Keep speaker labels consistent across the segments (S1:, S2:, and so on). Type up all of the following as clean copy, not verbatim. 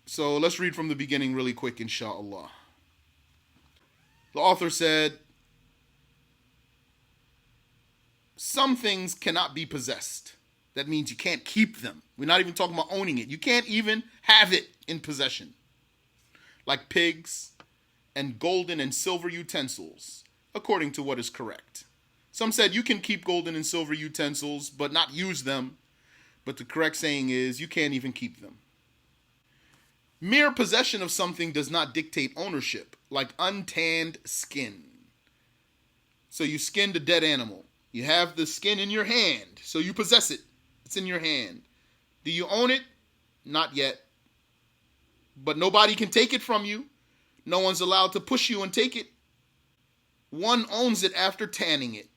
S1: So let's read from the beginning really quick, inshallah. The author said, some things cannot be possessed. That means you can't keep them. We're not even talking about owning it. You can't even have it in possession. Like pigs and golden and silver utensils, according to what is correct. Some said you can keep golden and silver utensils, but not use them. But the correct saying is you can't even keep them. Mere possession of something does not dictate ownership, like untanned skin. So you skinned a dead animal. You have the skin in your hand, so you possess it. It's in your hand. Do you own it? Not yet. But nobody can take it from you. No one's allowed to push you and take it. One owns it after tanning it.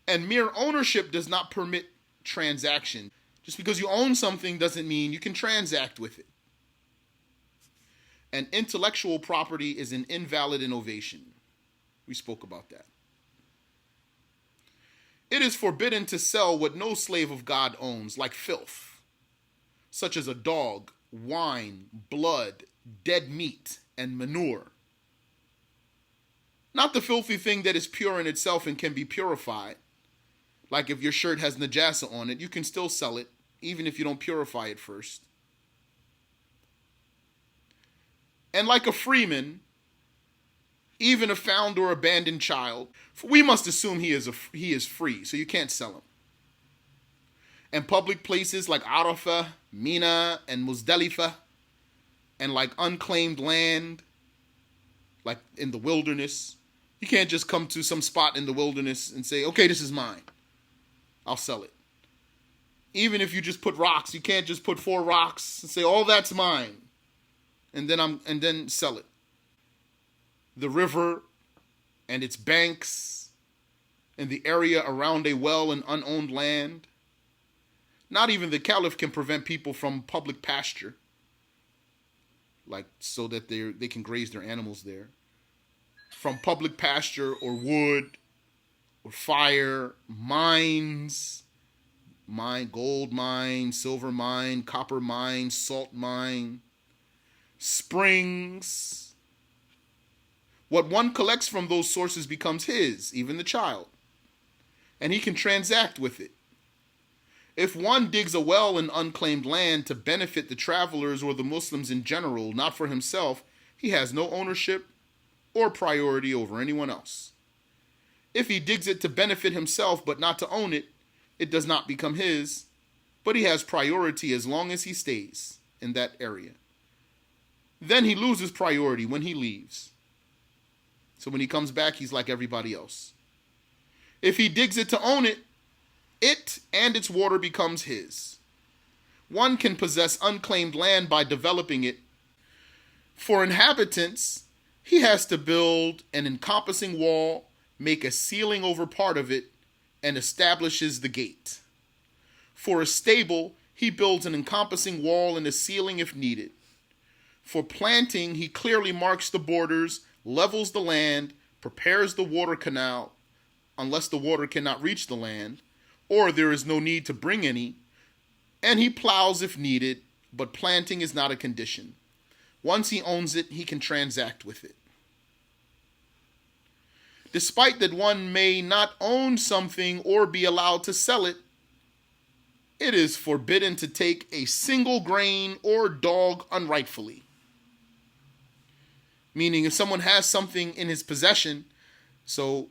S1: And mere ownership does not permit transaction. Just because you own something doesn't mean you can transact with it. And intellectual property is an invalid innovation. We spoke about that. It is forbidden to sell what no slave of God owns, like filth, such as a dog, wine, blood, dead meat, and manure. Not the filthy thing that is pure in itself and can be purified. Like if your shirt has najasa on it, you can still sell it, even if you don't purify it first. And like a freeman, even a found or abandoned child, we must assume he is free, so you can't sell him. And public places like Arafah, Mina, and Muzdalifah, and like unclaimed land, like in the wilderness, you can't just come to some spot in the wilderness and say, okay, this is mine. I'll sell it. Even if you just put rocks, you can't just put 4 rocks and say, oh, that's mine. And then sell it. The river and its banks and the area around a well and unowned land. Not even the caliph can prevent people from public pasture, like so that they can graze their animals there. From public pasture or wood or fire, mines, gold mine, silver mine, copper mine, salt mine, springs. What one collects from those sources becomes his, even the child, and he can transact with it. If one digs a well in unclaimed land to benefit the travelers or the Muslims in general, not for himself, he has no ownership or priority over anyone else. If he digs it to benefit himself but not to own it, it does not become his, but he has priority as long as he stays in that area. Then he loses priority when he leaves. So when he comes back, he's like everybody else. If he digs it to own it, it and its water becomes his. One can possess unclaimed land by developing it. For inhabitants, he has to build an encompassing wall, make a ceiling over part of it, and establishes the gate. For a stable, he builds an encompassing wall and a ceiling if needed. For planting, he clearly marks the borders, levels the land, prepares the water canal, unless the water cannot reach the land, or there is no need to bring any, and he plows if needed, but planting is not a condition. Once he owns it, he can transact with it. Despite that one may not own something or be allowed to sell it, it is forbidden to take a single grain or dog unrightfully. Meaning if someone has something in his possession, so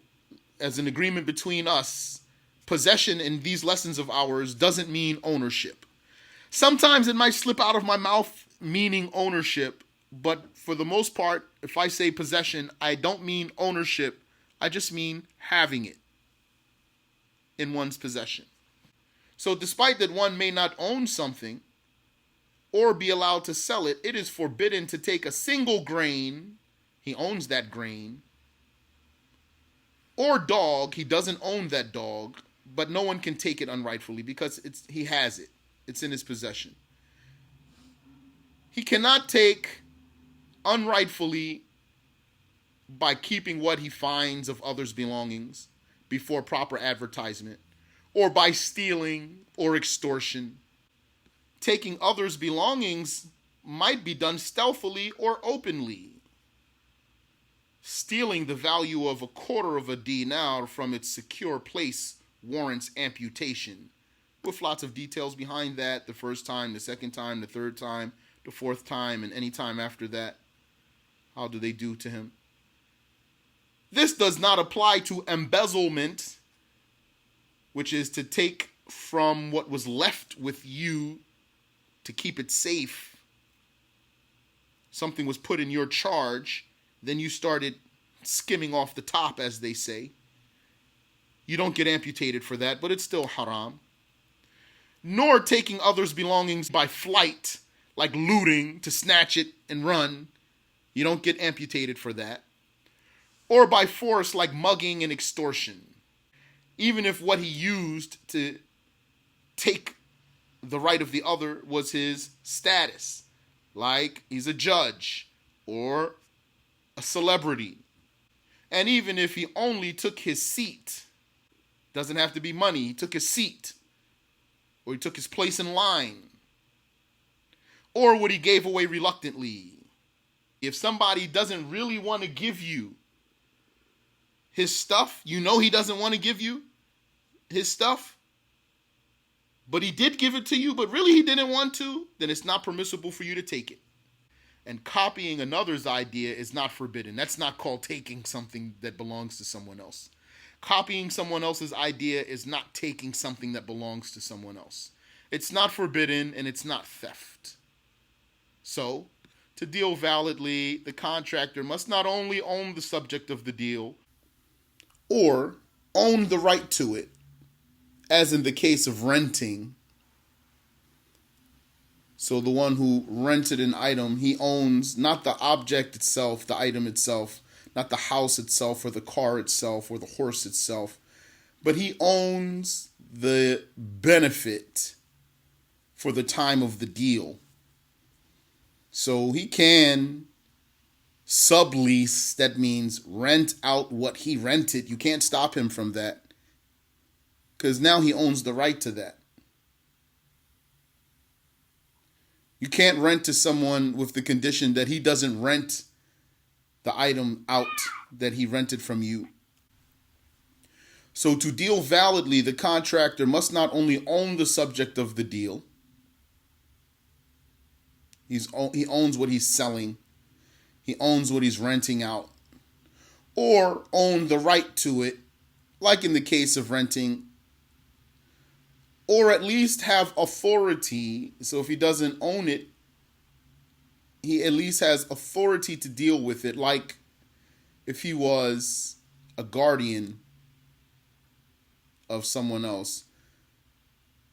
S1: as an agreement between us, possession in these lessons of ours doesn't mean ownership. Sometimes it might slip out of my mouth meaning ownership, but for the most part, if I say possession, I don't mean ownership. I just mean having it in one's possession. So despite that one may not own something or be allowed to sell it, it is forbidden to take a single grain, he owns that grain, or dog, he doesn't own that dog, but no one can take it unrightfully because he has it. It's in his possession. He cannot take unrightfully by keeping what he finds of others' belongings before proper advertisement, or by stealing or extortion. taking others' belongings might be done stealthily or openly. Stealing the value of a quarter of a dinar from its secure place warrants amputation, with lots of details behind that: the first time, the second time, the third time, the fourth time, and any time after that. How do they do to him? This does not apply to embezzlement, which is to take from what was left with you to keep it safe. Something was put in your charge, then you started skimming off the top, as they say. You don't get amputated for that, but it's still haram. Nor taking others' belongings by flight, like looting to snatch it and run. You don't get amputated for that. Or by force, like mugging and extortion. Even if what he used to take the right of the other was his status, like he's a judge or a celebrity. And even if he only took his seat, doesn't have to be money, he took his seat, or he took his place in line, or what he gave away reluctantly. If somebody doesn't really want to give you his stuff, you know he doesn't want to give you his stuff, but he did give it to you, but really he didn't want to, then it's not permissible for you to take it. And copying another's idea is not forbidden. That's not called taking something that belongs to someone else. Copying someone else's idea is not taking something that belongs to someone else. It's not forbidden and it's not theft. So, to deal validly, the contractor must not only own the subject of the deal or own the right to it, as in the case of renting. So the one who rented an item, he owns not the object itself, the item itself, not the house itself or the car itself or the horse itself, but he owns the benefit for the time of the deal. So he can sublease, that means rent out what he rented. You can't stop him from that, because now he owns the right to that. You can't rent to someone with the condition that he doesn't rent the item out that he rented from you. So to deal validly, the contractor must not only own the subject of the deal, he owns what he's selling, he owns what he's renting out, or own the right to it, like in the case of renting, or at least have authority. So if he doesn't own it, he at least has authority to deal with it, like if he was a guardian of someone else,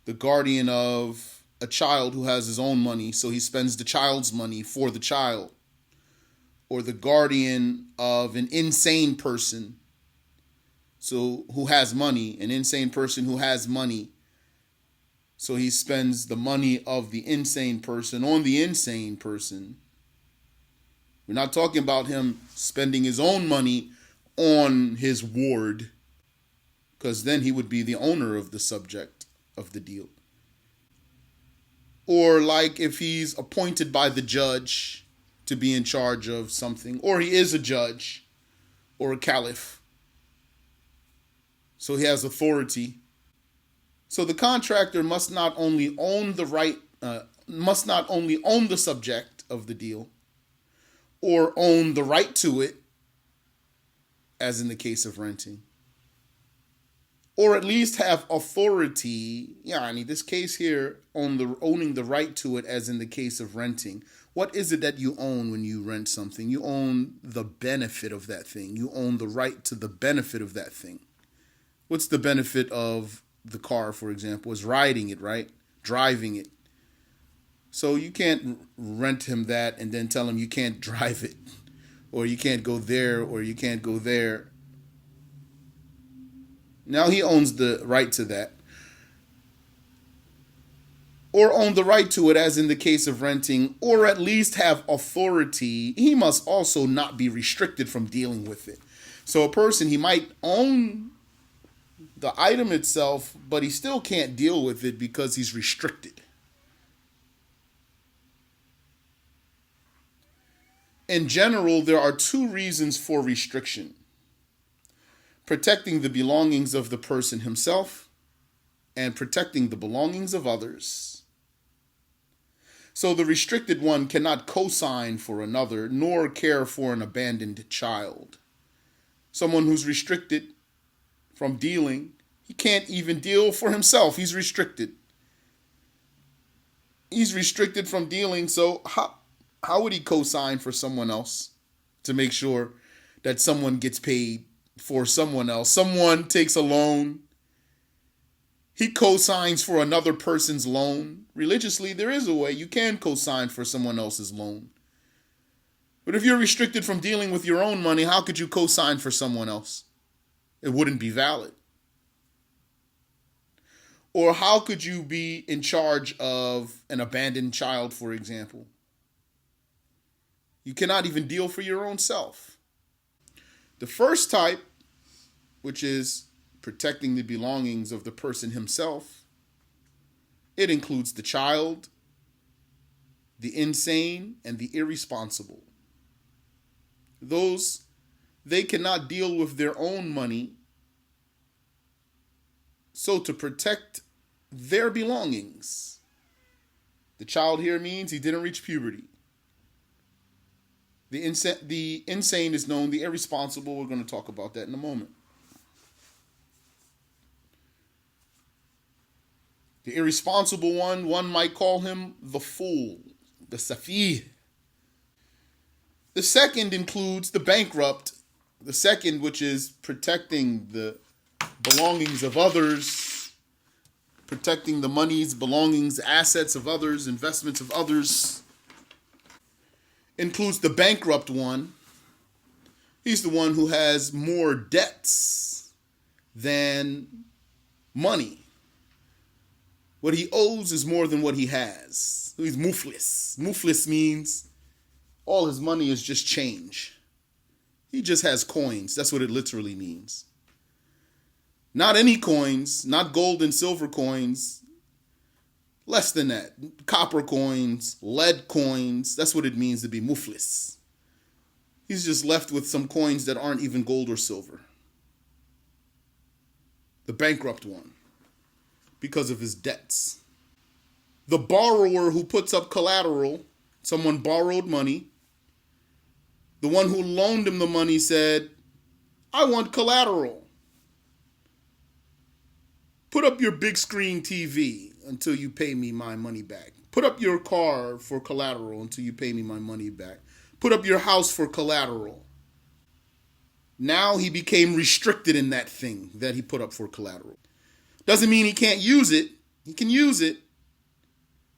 S1: the guardian of a child who has his own money, so he spends the child's money for the child, or the guardian of an insane person, so who has money, an insane person who has money, so he spends the money of the insane person on the insane person. We're not talking about him spending his own money on his ward, because then he would be the owner of the subject of the deal. Or like if he's appointed by the judge to be in charge of something, or he is a judge or a caliph, so he has authority. So the contractor must not only own the right, must not only own the subject of the deal, or own the right to it, as in the case of renting, or at least have authority. In this case here, owning the right to it, as in the case of renting. What is it that you own when you rent something? You own the benefit of that thing. You own the right to the benefit of that thing. What's the benefit of the car, for example? Is riding it, right? Driving it. So you can't rent him that and then tell him you can't drive it, or you can't go there, or you can't go there. Now he owns the right to that. Or own the right to it, as in the case of renting, or at least have authority. He must also not be restricted from dealing with it. So a person, he might own the item itself, but he still can't deal with it because he's restricted. In general, there are two reasons for restriction: protecting the belongings of the person himself and protecting the belongings of others. So the restricted one cannot co-sign for another, nor care for an abandoned child. Someone who's restricted from dealing, he can't even deal for himself. He's restricted. He's restricted from dealing, so how would he co-sign for someone else to make sure that someone gets paid for someone else? Someone takes a loan. He co-signs for another person's loan. Religiously, there is a way you can co-sign for someone else's loan. But if you're restricted from dealing with your own money, how could you co-sign for someone else? It wouldn't be valid. Or how could you be in charge of an abandoned child, for example? You cannot even deal for your own self. The first type, which is protecting the belongings of the person himself, it includes the child, the insane, and the irresponsible. Those, they cannot deal with their own money. So to protect their belongings, the child here means he didn't reach puberty. The insane is known, the irresponsible, we're going to talk about that in a moment. The irresponsible one might call him the fool, the safih. The second includes the bankrupt. The second, which is protecting the belongings of others, protecting the monies, belongings, assets of others, investments of others, includes the bankrupt one. He's the one who has more debts than money. What he owes is more than what he has. He's muflis. Muflis means all his money is just change. He just has coins. That's what it literally means. Not any coins, not gold and silver coins. Less than that. Copper coins, lead coins. That's what it means to be muflis. He's just left with some coins that aren't even gold or silver. The bankrupt one, because of his debts. The borrower who puts up collateral, someone borrowed money. The one who loaned him the money said, I want collateral. Put up your big screen TV until you pay me my money back. Put up your car for collateral until you pay me my money back. Put up your house for collateral. Now he became restricted in that thing that he put up for collateral. Doesn't mean he can't use it. He can use it,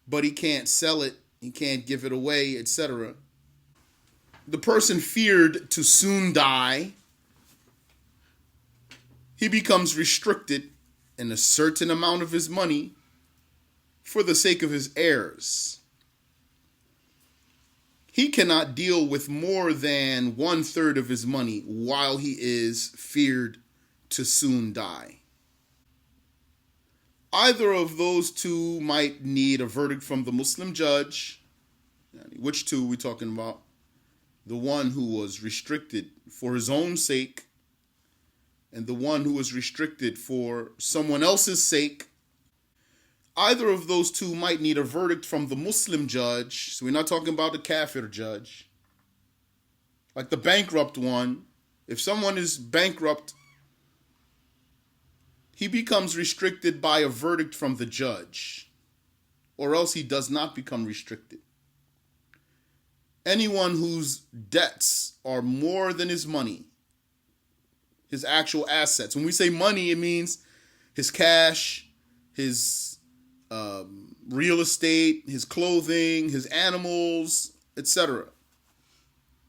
S1: but he can't sell it. He can't give it away, etc. The person feared to soon die. He becomes restricted in a certain amount of his money for the sake of his heirs. He cannot deal with more than 1/3 of his money while he is feared to soon die. Either of those two might need a verdict from the Muslim judge. Which two are we talking about? The one who was restricted for his own sake and the one who was restricted for someone else's sake. Either of those two might need a verdict from the Muslim judge. So we're not talking about the kafir judge. Like the bankrupt one, if someone is bankrupt, he becomes restricted by a verdict from the judge, or else he does not become restricted. Anyone whose debts are more than his money, his actual assets. When we say money, it means his cash, his real estate, his clothing, his animals, etc.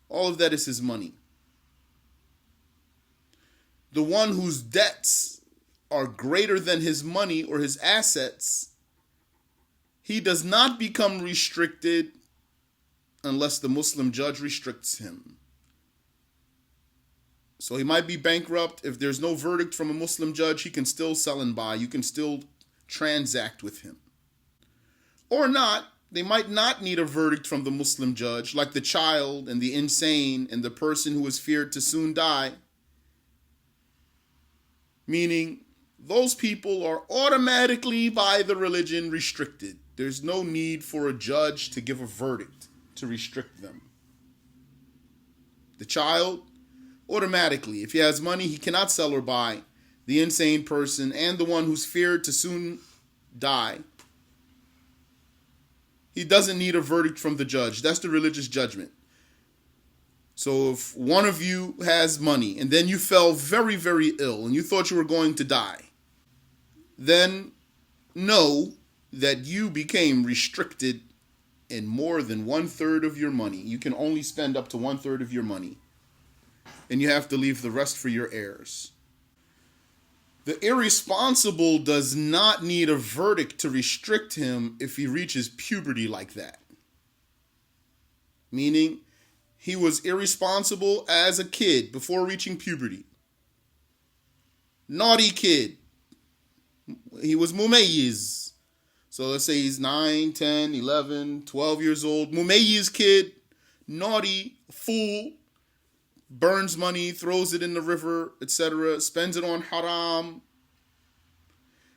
S1: All of that is his money. The one whose debts are greater than his money or his assets, he does not become restricted unless the Muslim judge restricts him. So he might be bankrupt. If there's no verdict from a Muslim judge, he can still sell and buy. You can still transact with him. Or not. they might not need a verdict from the Muslim judge, like the child and the insane and the person who is feared to soon die. Meaning, those people are automatically by the religion restricted. There's no need for a judge to give a verdict to restrict them. The child, automatically, if he has money, he cannot sell or buy. The insane person and the one who's feared to soon die, he doesn't need a verdict from the judge. That's the religious judgment. So if one of you has money and then you fell very, very ill and you thought you were going to die, then know that you became restricted in more than 1/3 of your money. You can only spend up to 1/3 of your money, and you have to leave the rest for your heirs. The irresponsible does not need a verdict to restrict him if he reaches puberty like that. Meaning, he was irresponsible as a kid before reaching puberty. Naughty kid. He was mumayyiz. So let's say he's 9, 10, 11, 12 years old. Mumayyiz kid, naughty, fool, burns money, throws it in the river, etc., spends it on haram.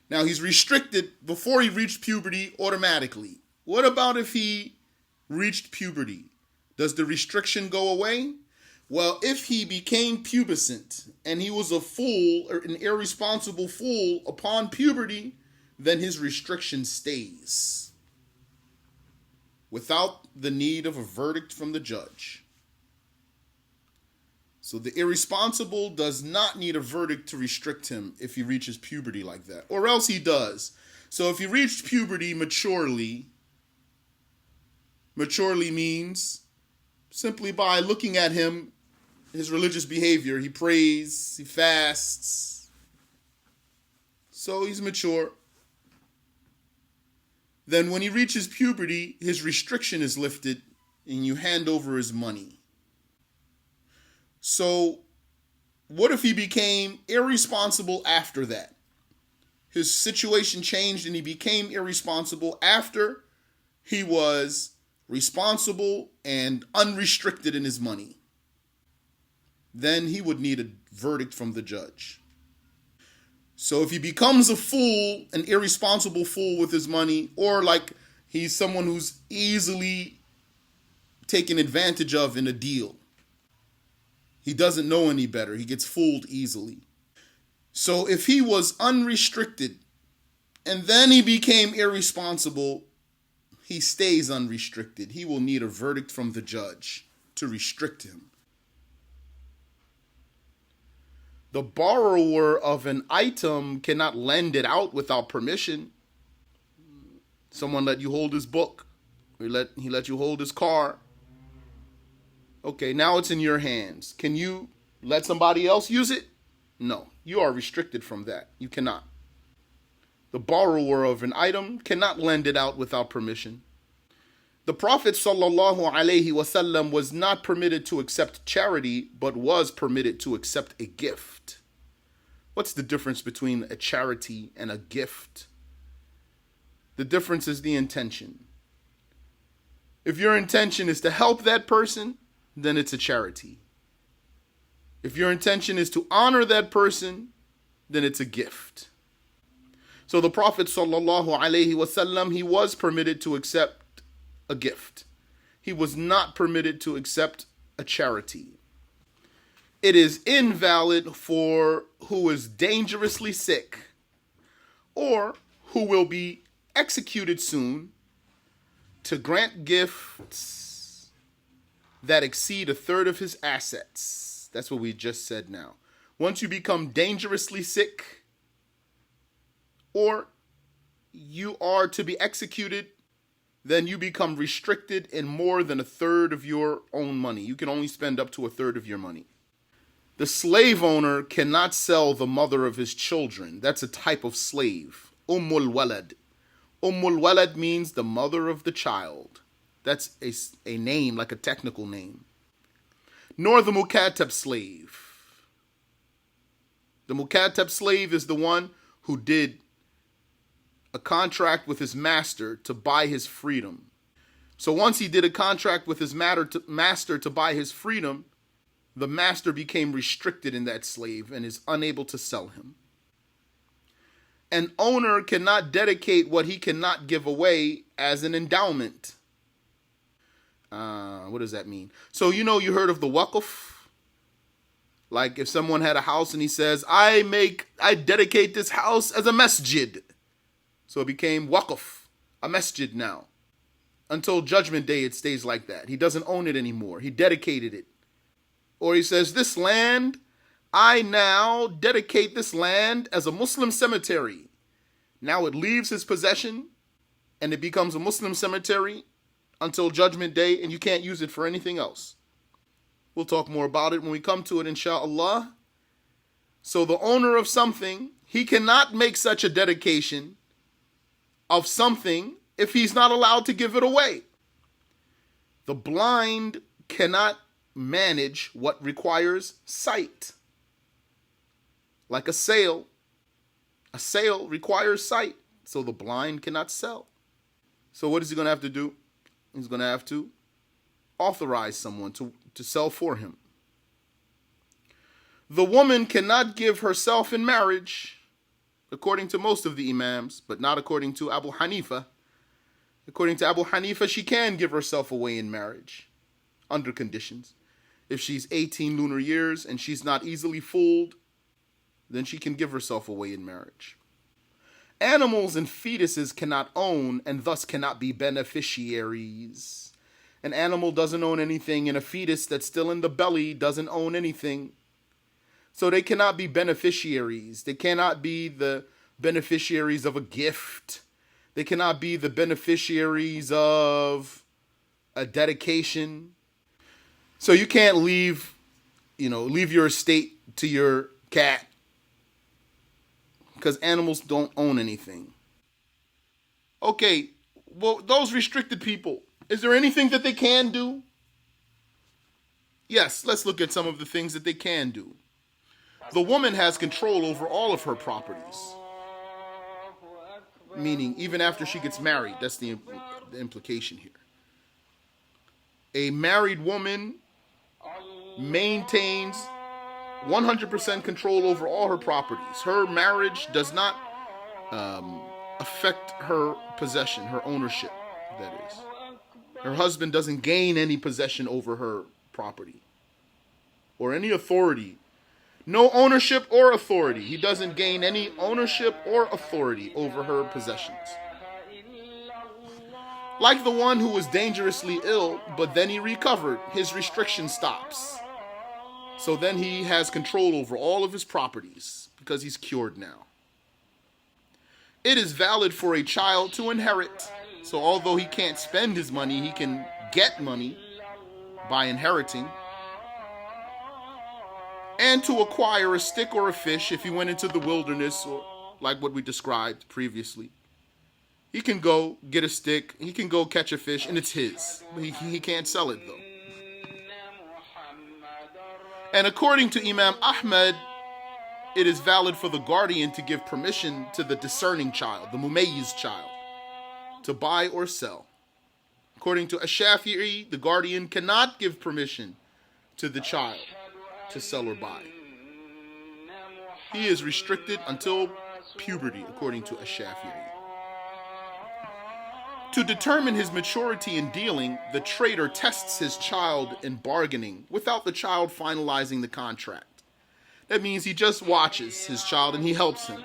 S1: Now he's restricted before he reached puberty automatically. What about if he reached puberty? Does the restriction go away? Well, if he became pubescent and he was a fool or an irresponsible fool upon puberty, then his restriction stays without the need of a verdict from the judge. So the irresponsible does not need a verdict to restrict him if he reaches puberty like that, or else he does. So if he reached puberty maturely means simply by looking at him, his religious behavior, he prays, he fasts, so he's mature. Then when he reaches puberty, his restriction is lifted and you hand over his money. So what if he became irresponsible after that? His situation changed and he became irresponsible after he was responsible and unrestricted in his money. Then he would need a verdict from the judge. So if he becomes a fool, an irresponsible fool with his money, or like he's someone who's easily taken advantage of in a deal, he doesn't know any better, he gets fooled easily. So if he was unrestricted and then he became irresponsible, he stays unrestricted. He will need a verdict from the judge to restrict him. The borrower of an item cannot lend it out without permission. Someone let you hold his book. He let you hold his car. Okay, now it's in your hands. Can you let somebody else use it? No, you are restricted from that. You cannot. The borrower of an item cannot lend it out without permission. The Prophet ﷺ was not permitted to accept charity, but was permitted to accept a gift. What's the difference between a charity and a gift? The difference is the intention. If your intention is to help that person, then it's a charity. If your intention is to honor that person, then it's a gift. So the Prophet ﷺ, he was permitted to accept a gift. He was not permitted to accept a charity. It is invalid for who is dangerously sick or who will be executed soon to grant gifts that exceed 1/3 of his assets. That's what we just said now. Once you become dangerously sick or you are to be executed, then you become restricted in more than 1/3 of your own money. You can only spend up to 1/3 of your money. The slave owner cannot sell the mother of his children. That's a type of slave. Ummul walad. Ummul walad means the mother of the child. That's a name, like a technical name. Nor the mukatab slave. The mukatab slave is the one who did a contract with his master to buy his freedom. So once he did a contract with his master to buy his freedom, the master became restricted in that slave and is unable to sell him. An owner cannot dedicate what he cannot give away as an endowment. What does that mean? So you heard of the waqf? Like if someone had a house and he says, I dedicate this house as a masjid. So it became waqf, a masjid now. Until Judgment Day, it stays like that. He doesn't own it anymore. He dedicated it. Or he says, this land, I now dedicate this land as a Muslim cemetery. Now it leaves his possession and it becomes a Muslim cemetery until Judgment Day, and you can't use it for anything else. We'll talk more about it when we come to it, inshallah. So the owner of something, he cannot make such a dedication of something if he's not allowed to give it away. The blind cannot manage what requires sight. Like a sale. A sale requires sight, so the blind cannot sell. So what is he going to have to do? He's going to have to authorize someone to sell for him. The woman cannot give herself in marriage, according to most of the Imams, but not according to Abu Hanifa. According to Abu Hanifa, she can give herself away in marriage, under conditions. If she's 18 lunar years and she's not easily fooled, then she can give herself away in marriage. Animals and fetuses cannot own and thus cannot be beneficiaries. An animal doesn't own anything, and a fetus that's still in the belly doesn't own anything. So they cannot be beneficiaries. They cannot be the beneficiaries of a gift. They cannot be the beneficiaries of a dedication. So you can't leave your estate to your cat, because animals don't own anything. Okay, well, those restricted people, is there anything that they can do? Yes, let's look at some of the things that they can do. The woman has control over all of her properties. Meaning, even after she gets married, that's the implication here. A married woman maintains 100% control over all her properties. Her marriage does not affect her possession, her ownership, that is. Her husband doesn't gain any possession over her property or any authority. No ownership or authority. He doesn't gain any ownership or authority over her possessions. Like the one who was dangerously ill, but then he recovered, his restriction stops. So then he has control over all of his properties because he's cured now. It is valid for a child to inherit. So although he can't spend his money, he can get money by inheriting. And to acquire a stick or a fish if he went into the wilderness, or like what we described previously. He can go get a stick, he can go catch a fish, and it's his. He can't sell it though. And according to Imam Ahmad, it is valid for the guardian to give permission to the discerning child, the mumayyiz child, to buy or sell. According to Ash-Shafi'i, the guardian cannot give permission to the child to sell or buy. He is restricted until puberty, according to Ash-Shafi'i. To determine his maturity in dealing, the trader tests his child in bargaining without the child finalizing the contract. That means he just watches his child and he helps him.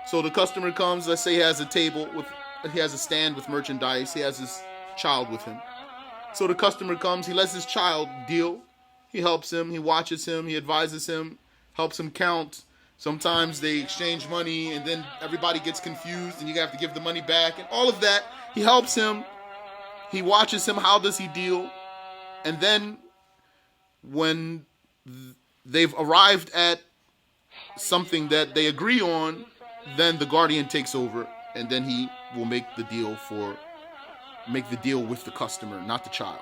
S1: So the customer comes, let's say he has a stand with merchandise, he has his child with him. So the customer comes, he lets his child deal, he helps him, he watches him, he advises him, helps him count. Sometimes they exchange money and then everybody gets confused and you have to give the money back and all of that. He helps him, he watches him, how does he deal? And then when they've arrived at something that they agree on, then the guardian takes over and then he will make the deal with the customer, not the child.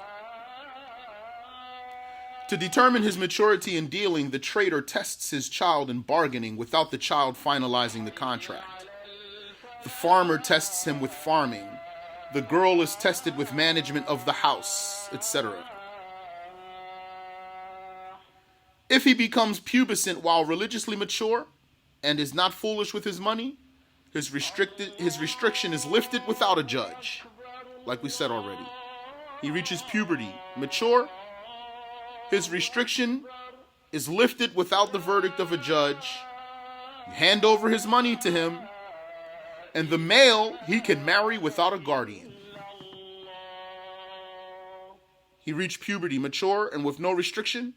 S1: To determine his maturity in dealing, the trader tests his child in bargaining without the child finalizing the contract. The farmer tests him with farming. The girl is tested with management of the house, etc. If he becomes pubescent while religiously mature and is not foolish with his money, his restriction is lifted without a judge, like we said already. He reaches puberty, mature, his restriction is lifted without the verdict of a judge. You hand over his money to him, and the male he can marry without a guardian. He reached puberty, mature, and with no restriction.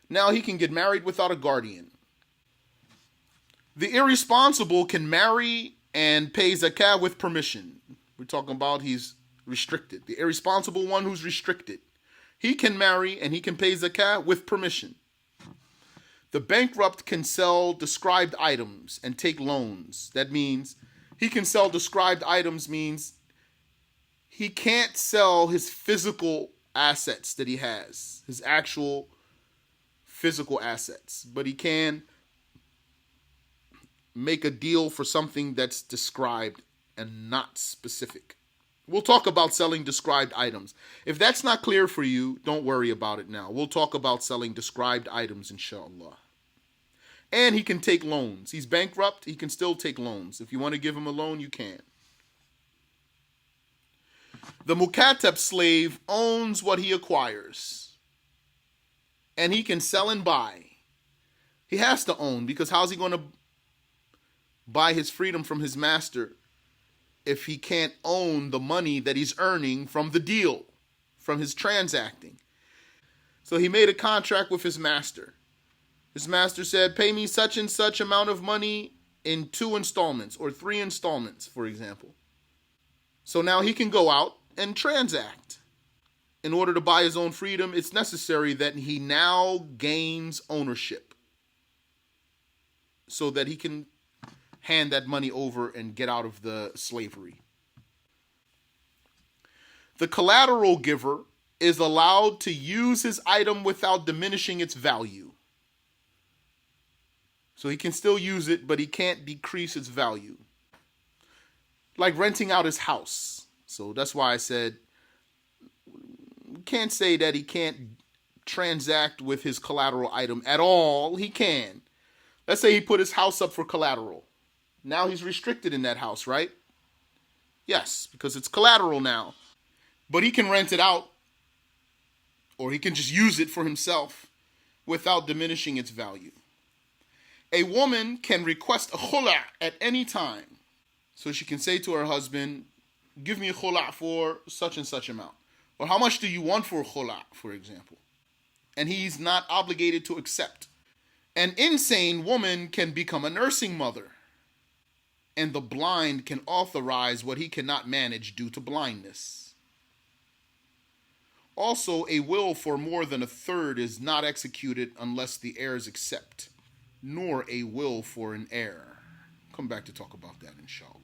S1: Now he can get married without a guardian. The irresponsible can marry and pay zakah with permission. We're talking about he's restricted. The irresponsible one who's restricted. He can marry and he can pay zakah with permission. The bankrupt can sell described items and take loans. That means he can sell described items means he can't sell his physical assets that he has, his actual physical assets, but he can make a deal for something that's described and not specific. We'll talk about selling described items. If that's not clear for you, don't worry about it now. We'll talk about selling described items, inshallah. And he can take loans. He's bankrupt, he can still take loans. If you want to give him a loan, you can. The mukatab slave owns what he acquires. And he can sell and buy. He has to own, because how's he going to buy his freedom from his master if he can't own the money that he's earning from the deal, from his transacting? So he made a contract with his master. His master said, pay me such and such amount of money in 2 installments or 3 installments, for example. So now he can go out and transact. In order to buy his own freedom, it's necessary that he now gains ownership so that he can hand that money over and get out of the slavery. The collateral giver is allowed to use his item without diminishing its value. So he can still use it, but he can't decrease its value. Like renting out his house. So that's why I said, we can't say that he can't transact with his collateral item at all. He can. Let's say he put his house up for collateral. Now he's restricted in that house, right? Yes, because it's collateral now. But he can rent it out, or he can just use it for himself without diminishing its value. A woman can request a khula at any time. So she can say to her husband, give me a khula for such and such amount. Or how much do you want for a khula, for example? And he's not obligated to accept. An insane woman can become a nursing mother. And the blind can authorize what he cannot manage due to blindness. Also, a will for more than a third is not executed unless the heirs accept, nor a will for an heir. Come back to talk about that, inshallah.